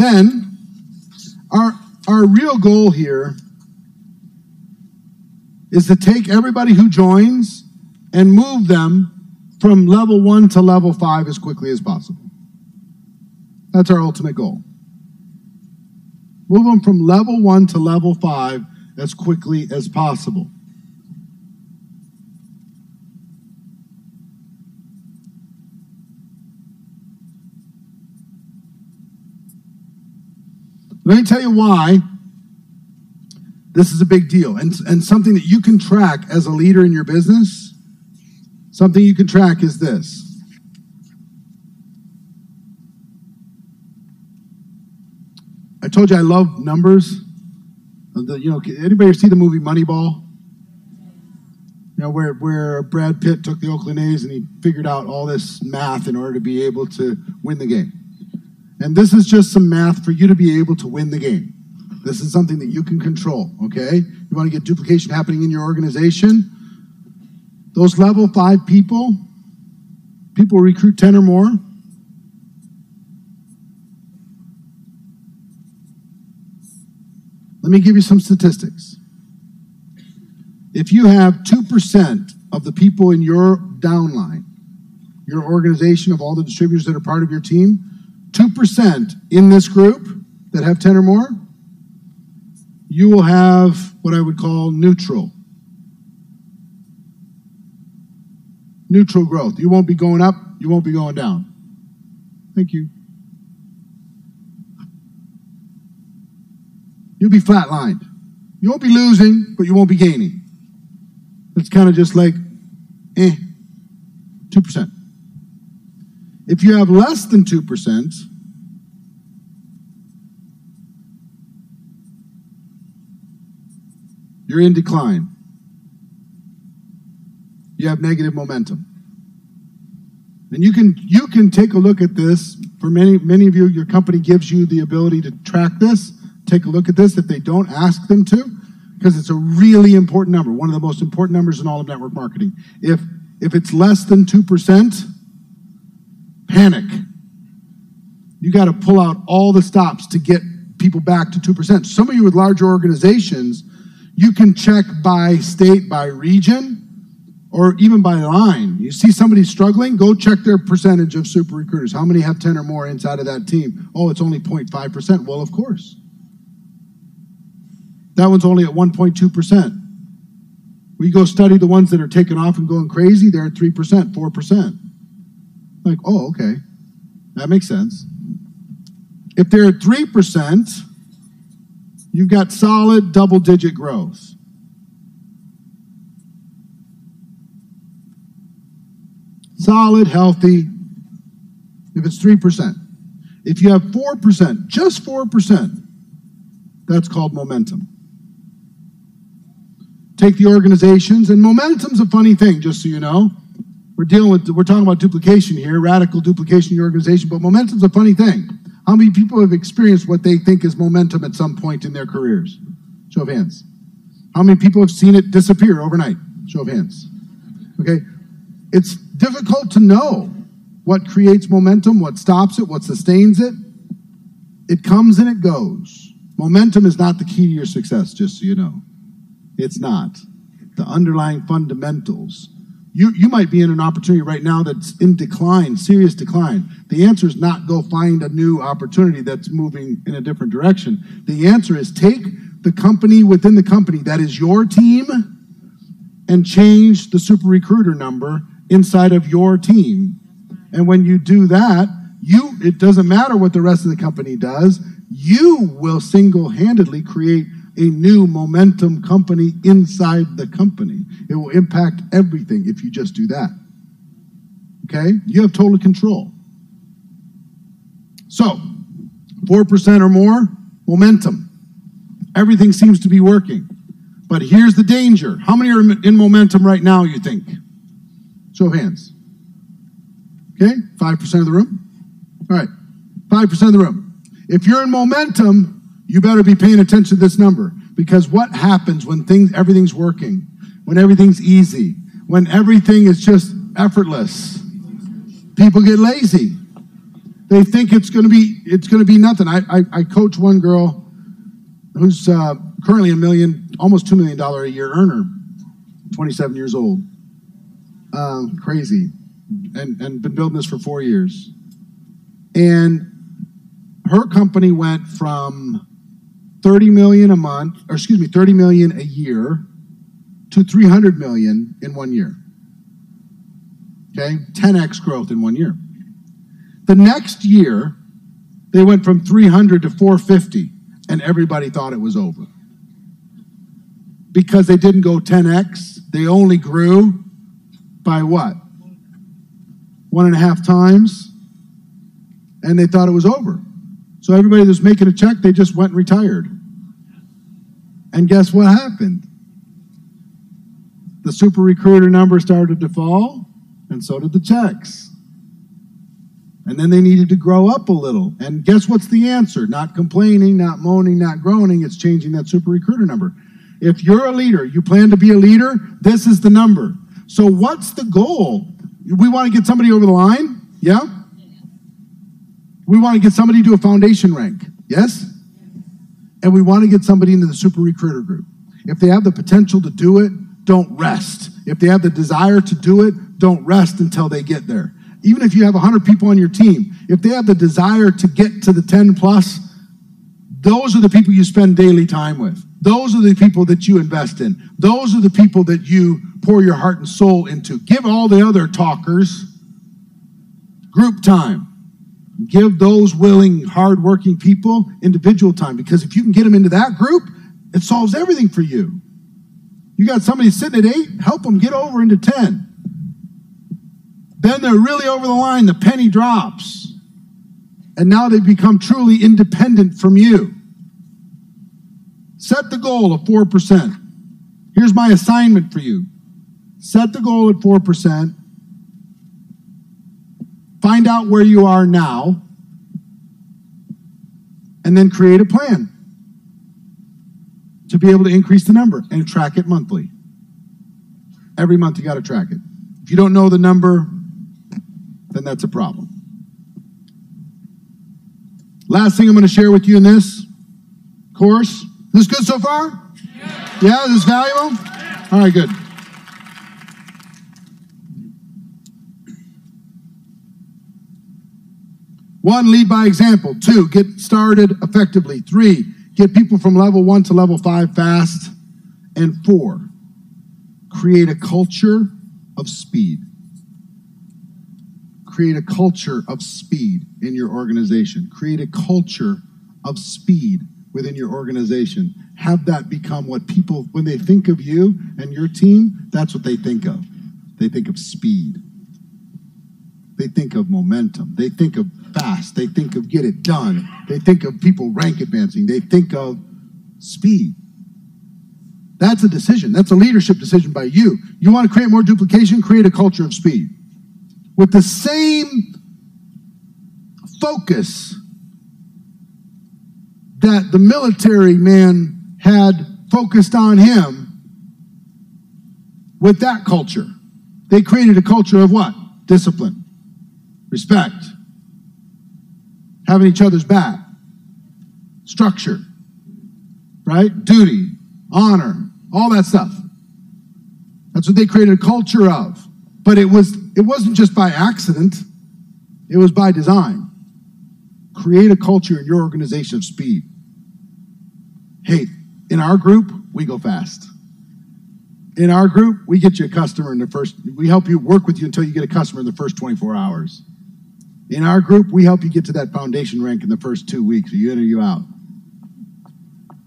then our real goal here is to take everybody who joins and move them from level 1 to level 5 as quickly as possible. That's our ultimate goal. Move them from level 1 to level 5 as quickly as possible. Let me tell you why this is a big deal and something that you can track as a leader in your business. Something you can track is this. I told you I love numbers. Anybody see the movie Moneyball? Where Brad Pitt took the Oakland A's and he figured out all this math in order to be able to win the game. And this is just some math for you to be able to win the game. This is something that you can control, okay? You want to get duplication happening in your organization? Those level 5 people recruit 10 or more. Let me give you some statistics. If you have 2% of the people in your downline, your organization of all the distributors that are part of your team, 2% in this group that have 10 or more, you will have what I would call neutral growth. You won't be going up, you won't be going down. Thank you. You'll be flatlined. You won't be losing, but you won't be gaining. It's kind of just like, 2%. If you have less than 2%, you're in decline. You have negative momentum. And you can take a look at this. For many of you, your company gives you the ability to track this. Take a look at this if they don't ask them to, because it's a really important number, one of the most important numbers in all of network marketing. If it's less than 2%, panic. You got to pull out all the stops to get people back to 2%. Some of you with larger organizations, you can check by state, by region, or even by line. You see somebody struggling, go check their percentage of super recruiters. How many have 10 or more inside of that team? Oh, it's only 0.5%. Well, of course. That one's only at 1.2%. We go study the ones that are taking off and going crazy, they're at 3%, 4%. Like, oh, okay, that makes sense. If they're at 3%, you've got solid double-digit growth. Solid, healthy, if it's 3%. If you have 4%, just 4%, that's called momentum. Take the organizations, and momentum's a funny thing, just so you know. We're talking about duplication here, radical duplication in your organization, but momentum's a funny thing. How many people have experienced what they think is momentum at some point in their careers? Show of hands. How many people have seen it disappear overnight? Show of hands. Okay, it's difficult to know what creates momentum, what stops it, what sustains it. It comes and it goes. Momentum is not the key to your success, just so you know. It's not. The underlying fundamentals. You might be in an opportunity right now that's in decline, serious decline. The answer is not go find a new opportunity that's moving in a different direction. The answer is take the company within the company that is your team and change the super recruiter number inside of your team. And when you do that, it doesn't matter what the rest of the company does, you will single-handedly create a new momentum company inside the company. It will impact everything if you just do that. Okay? You have total control. So, 4% or more, momentum. Everything seems to be working. But here's the danger. How many are in momentum right now, you think? Show of hands. Okay? 5% of the room? All right. 5% of the room. If you're in momentum, you better be paying attention to this number, because what happens when everything's working, when everything's easy, when everything is just effortless? People get lazy. They think it's going to be nothing. I coach one girl who's currently almost $2 million a year earner, 27 years old. Crazy. And been building this for 4 years. And her company went from 30 million a year to 300 million in 1 year. Okay, 10x growth in 1 year. The next year, they went from 300 to 450, and everybody thought it was over. Because they didn't go 10x, they only grew by what? 1.5 times, and they thought it was over. So everybody that was making a check, they just went and retired. And guess what happened? The super recruiter number started to fall, and so did the checks. And then they needed to grow up a little. And guess what's the answer? Not complaining, not moaning, not groaning. It's changing that super recruiter number. If you're a leader, you plan to be a leader, this is the number. So what's the goal? We want to get somebody over the line? Yeah? We want to get somebody to a foundation rank. Yes? And we want to get somebody into the super recruiter group. If they have the potential to do it, don't rest. If they have the desire to do it, don't rest until they get there. Even if you have 100 people on your team, if they have the desire to get to the 10 plus, those are the people you spend daily time with. Those are the people that you invest in. Those are the people that you pour your heart and soul into. Give all the other talkers group time. Give those willing, hardworking people individual time, because if you can get them into that group, it solves everything for you. You got somebody sitting at 8, help them get over into 10. Then they're really over the line, the penny drops. And now they've become truly independent from you. Set the goal of 4%. Here's my assignment for you. Set the goal at 4%. Find out where you are now. And then create a plan to be able to increase the number and track it monthly. Every month you got to track it. If you don't know the number, then that's a problem. Last thing I'm going to share with you in this course. Is this good so far? Yeah, is this valuable? All right, good. One, lead by example. 2, get started effectively. 3, get people from level 1 to level 5 fast. And 4, create a culture of speed. Create a culture of speed in your organization. Create a culture of speed within your organization. Have that become what people, when they think of you and your team, that's what they think of. They think of speed. They think of momentum. They think of fast. They think of get it done. They think of people rank advancing. They think of speed. That's a decision. That's a leadership decision by you. You want to create more duplication? Create a culture of speed. With the same focus that the military man had focused on him, with that culture, they created a culture of what? Discipline, respect, having each other's back, structure, right? Duty, honor, all that stuff. That's what they created a culture of. But it wasn't just by accident. It was by design. Create a culture in your organization of speed. Hey, in our group, we go fast. In our group, we get you a customer we help you work with you until you get a customer in the first 24 hours. In our group, we help you get to that foundation rank in the first 2 weeks. Are you in or you out?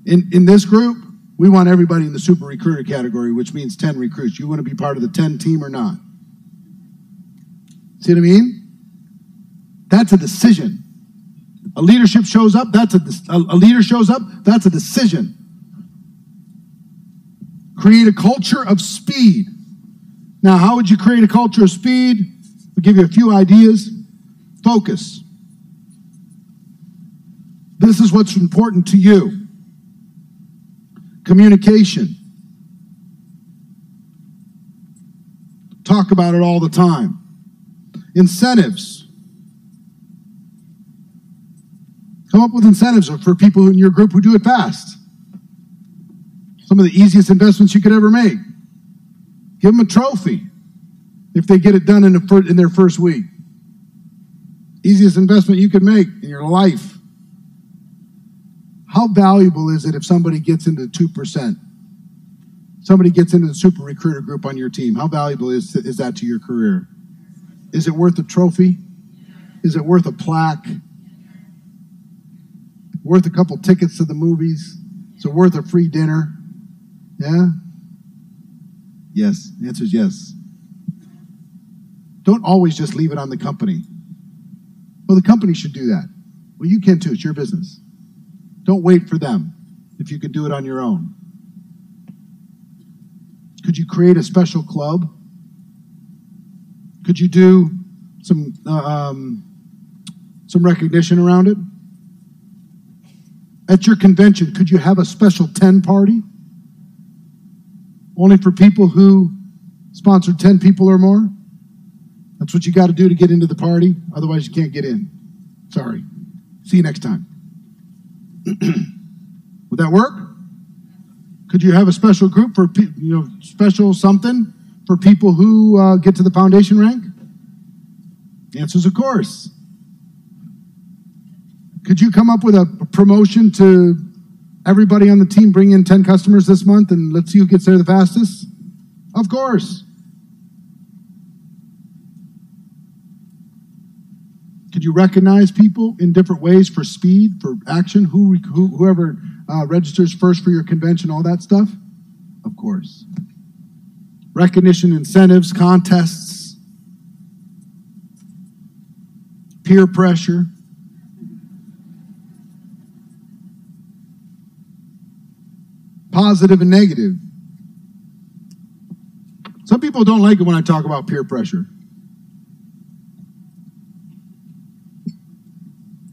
In this group, we want everybody in the super recruiter category, which means 10 recruits. You want to be part of the 10 team or not? See what I mean? That's a decision. A leadership shows up, a leader shows up, that's a decision. Create a culture of speed. Now, how would you create a culture of speed? I'll give you a few ideas. Focus. This is what's important to you. Communication. Talk about it all the time. Incentives. Come up with incentives for people in your group who do it fast. Some of the easiest investments you could ever make. Give them a trophy if they get it done in their first week. Easiest investment you could make in your life. How valuable is it if somebody gets into 2%? Somebody gets into the super recruiter group on your team. How valuable is that to your career? Is it worth a trophy? Is it worth a plaque? Worth a couple tickets to the movies? Is it worth a free dinner? Yeah? Yes. The answer is yes. Don't always just leave it on the company. Well, the company should do that. Well, you can too. It's your business. Don't wait for them if you can do it on your own. Could you create a special club? Could you do some recognition around it? At your convention, could you have a special 10 party? Only for people who sponsored 10 people or more? That's what you got to do to get into the party. Otherwise, you can't get in. Sorry. See you next time. Would that work? Could you have a special group for, special something for people who get to the foundation rank? The answer is of course. Could you come up with a promotion to everybody on the team, bring in 10 customers this month, and let's see who gets there the fastest? Of course. Could you recognize people in different ways for speed, for action, whoever registers first for your convention, all that stuff? Of course. Recognition, incentives, contests, peer pressure. Positive and negative. Some people don't like it when I talk about peer pressure.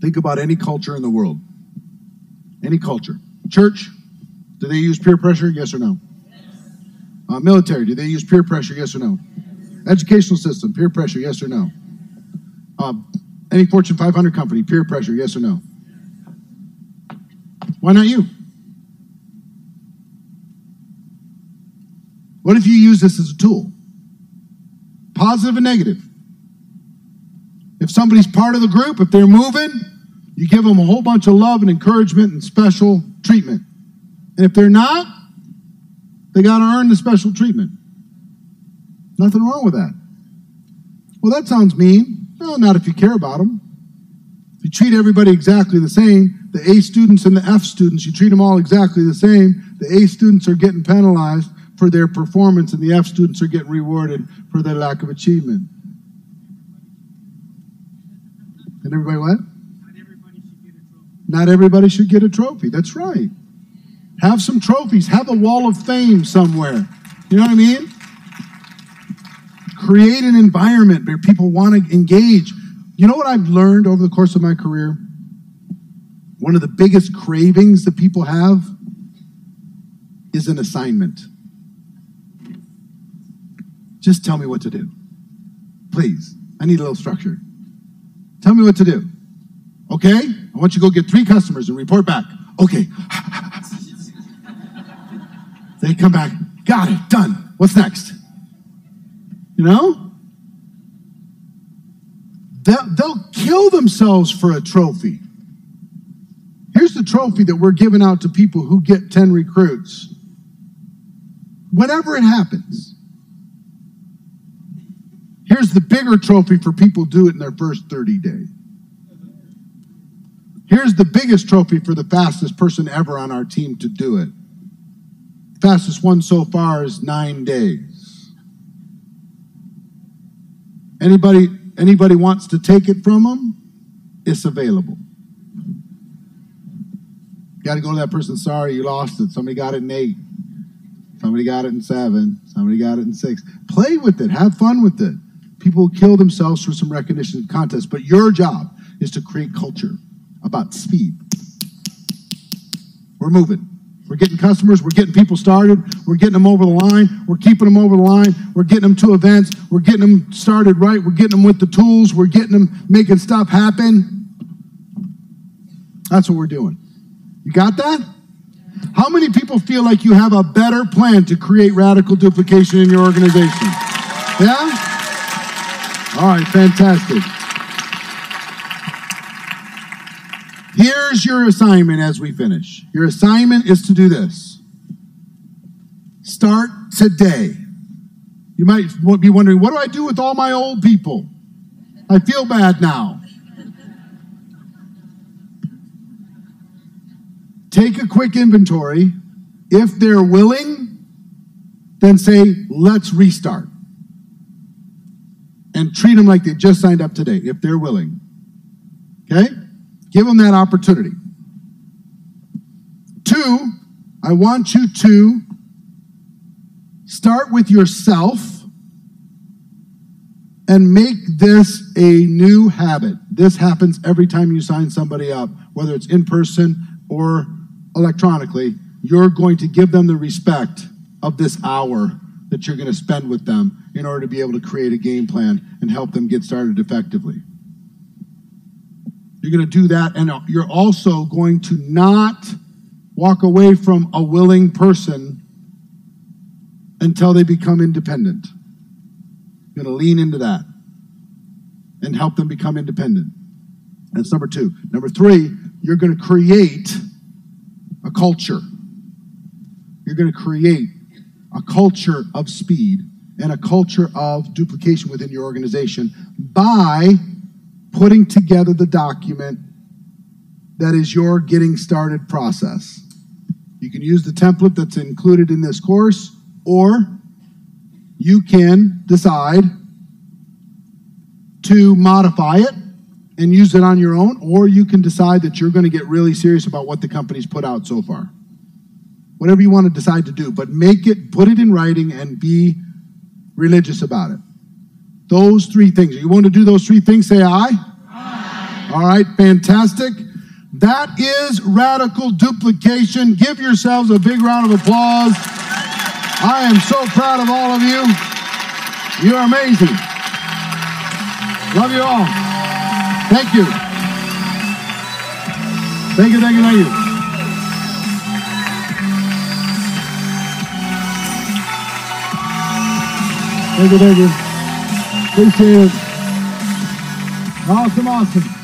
Think about any culture in the world. Any culture. Church, do they use peer pressure? Yes or no? Yes. Military, do they use peer pressure? Yes or no? Yes. Educational system, peer pressure? Yes or no? Any Fortune 500 company, peer pressure? Yes or no? Why not you? What if you use this as a tool? Positive and negative. If somebody's part of the group, if they're moving, you give them a whole bunch of love and encouragement and special treatment. And if they're not, they got to earn the special treatment. Nothing wrong with that. Well, that sounds mean. No, not if you care about them. If you treat everybody exactly the same, the A students and the F students, you treat them all exactly the same. The A students are getting penalized for their performance, and the F students are getting rewarded for their lack of achievement. And everybody what? Not everybody should get a trophy. That's right. Have some trophies. Have a wall of fame somewhere. You know what I mean? Create an environment where people want to engage. You know what I've learned over the course of my career? One of the biggest cravings that people have is an assignment. Just tell me what to do. Please. I need a little structure. Tell me what to do. Okay? I want you to go get 3 customers and report back. Okay. They come back. Got it. Done. What's next? You know? They'll kill themselves for a trophy. Here's the trophy that we're giving out to people who get 10 recruits. Whenever it happens. Here's the bigger trophy for people who do it in their first 30 days. Here's the biggest trophy for the fastest person ever on our team to do it. Fastest one so far is 9 days. Anybody wants to take it from them? It's available. You got to go to that person, sorry, you lost it. Somebody got it in 8. Somebody got it in 7. Somebody got it in 6. Play with it. Have fun with it. People kill themselves for some recognition contest, but your job is to create culture about speed. We're moving. We're getting customers. We're getting people started. We're getting them over the line. We're keeping them over the line. We're getting them to events. We're getting them started right. We're getting them with the tools. We're getting them making stuff happen. That's what we're doing. You got that? How many people feel like you have a better plan to create radical duplication in your organization? Yeah? All right, fantastic. Here's your assignment as we finish. Your assignment is to do this. Start today. You might be wondering, what do I do with all my old people? I feel bad now. Take a quick inventory. If they're willing, then say, let's restart. And treat them like they just signed up today, if they're willing. Okay? Give them that opportunity. 2, I want you to start with yourself and make this a new habit. This happens every time you sign somebody up, whether it's in person or electronically. You're going to give them the respect of this hour that you're going to spend with them in order to be able to create a game plan and help them get started effectively. You're going to do that, and you're also going to not walk away from a willing person until they become independent. You're going to lean into that and help them become independent. That's number 2. Number 3, you're going to create a culture. You're going to create a culture of speed and a culture of duplication within your organization by putting together the document that is your getting started process. You can use the template that's included in this course, or you can decide to modify it and use it on your own, or you can decide that you're going to get really serious about what the company's put out so far. Whatever you want to decide to do, but put it in writing and be religious about it. Those 3 things. You want to do those 3 things? Say aye. Aye. All right, fantastic. That is radical duplication. Give yourselves a big round of applause. I am so proud of all of you. You are amazing. Love you all. Thank you. Thank you, thank you, thank you. Thank you, thank you. Appreciate it. Awesome, awesome.